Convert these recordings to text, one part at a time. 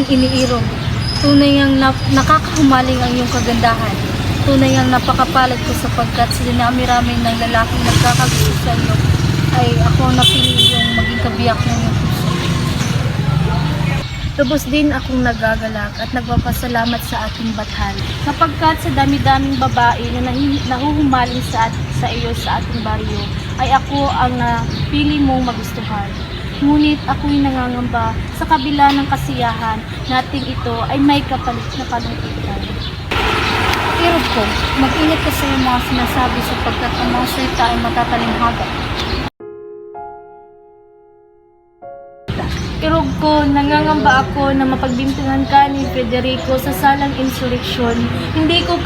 aking iniirong. Tunay ang nakakahumaling ang iyong kagandahan. Tunay ang napakapalad ko sapagkat sa dinami-rami ng lalaking nagkakagusto sa iyo ay ako ang napili yung maging kabiyak ng iyong puso. Lubos din akong nagagalak at nagpapasalamat sa ating bathal sapagkat sa dami-daming babae na nahuhumaling sa iyo sa ating baryo ay ako ang napili mong magustuhan. Ngunit ako'y nangangamba sa kabila ng kasiyahan nating ito ay may kapalit na kalungkutan. Irog ko, mag-ingat ka sa iyong mga sinasabi sapagkat ang mga salita ay matatalinhaga. Irog ko, nangangamba ako na mapagbintangan ka ni Federico sa salang insurreksyon. Hindi ko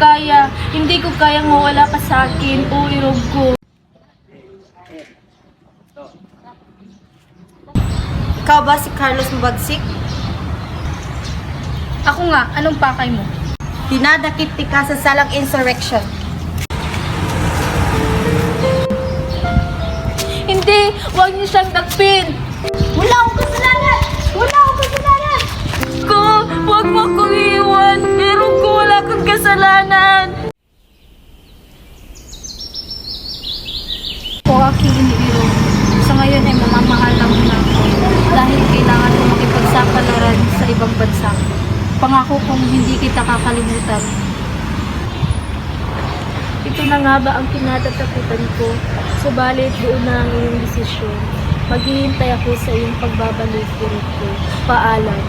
kayang mawala ka sa akin, o irog ko. Ikaw ba si Carlos Mabagsik? Ako nga, anong pakay mo? Dinadakip ka sa salang insurrection. Hindi! Huwag niyo siyang dakpin! Wala akong kasalanan! Wala akong kasalanan! Ko! Huwag mo akong iiwan! Irog ko, wala kang kasalanan! O aking iniirog, sa ngayon ay mamamahal lang na ako dahil kailangan ko makipagsapalaran sa ibang bansa. Pangako kong hindi kita kakalimutan. Ito na nga ba ang kinatatakutan ko? Subalit doon na ang iyong desisyon. Maghihintay ako sa iyong pagbabalik, irog ko. Paalam.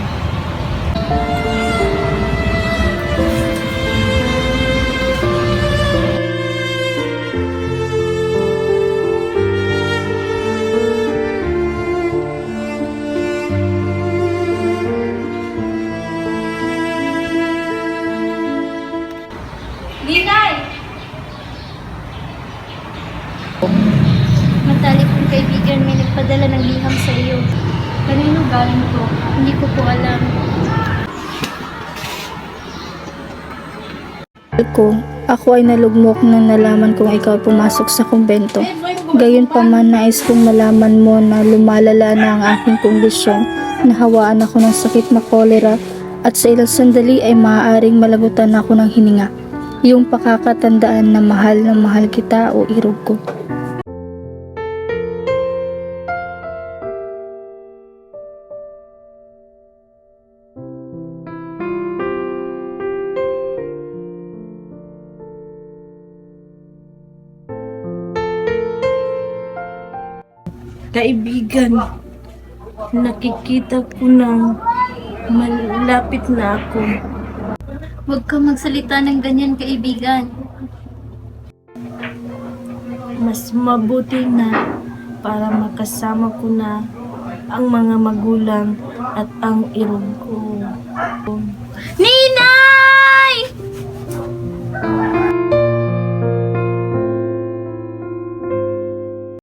Linay! Matalik kong kaibigan, may nagpadala ng liham sa iyo. Kanino galing to? Hindi ko po alam. Ako ay nalugmok nang nalaman kong ikaw pumasok sa kumbento. Gayunpaman, nais kong malaman mo na lumalala na ang aking kondisyon. Nahawaan ako ng sakit na kolera at sa ilang sandali ay maaaring malagutan ako ng hininga. Yung pakakatandaan na mahal kita, o irog ko. Kaibigan, nakikita ko na malapit na ako. Huwag ka magsalita ng ganyan, kaibigan. Mas mabuti na para makasama ko na ang mga magulang at ang irog ko.